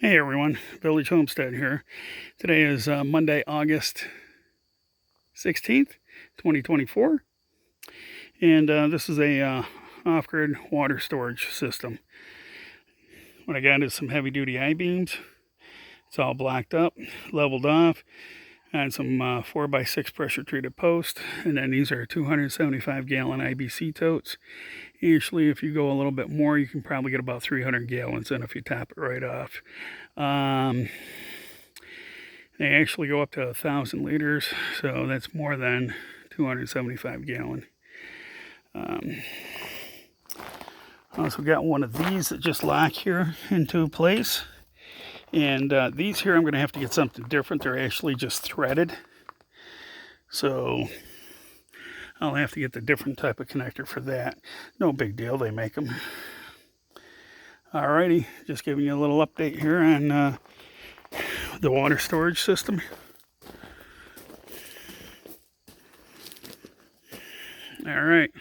Hey everyone, Village Homestead here. Today is Monday, August 16th, 2024. And this is a off-grid water storage system. What I got is some heavy-duty I-beams. It's all blocked up, leveled off, and some 4x6 pressure-treated posts. And then these are 275-gallon IBC totes. Usually, if you go a little bit more, you can probably get about 300 gallons in if you top it right off. They actually go up to 1,000 liters, so that's more than 275 gallon. I also got one of these that just lock here into place. And these here, I'm going to have to get something different. They're actually just threaded. So I'll have to get the different type of connector for that. No big deal, they make them. Alrighty, just giving you a little update here on the water storage system. Alright.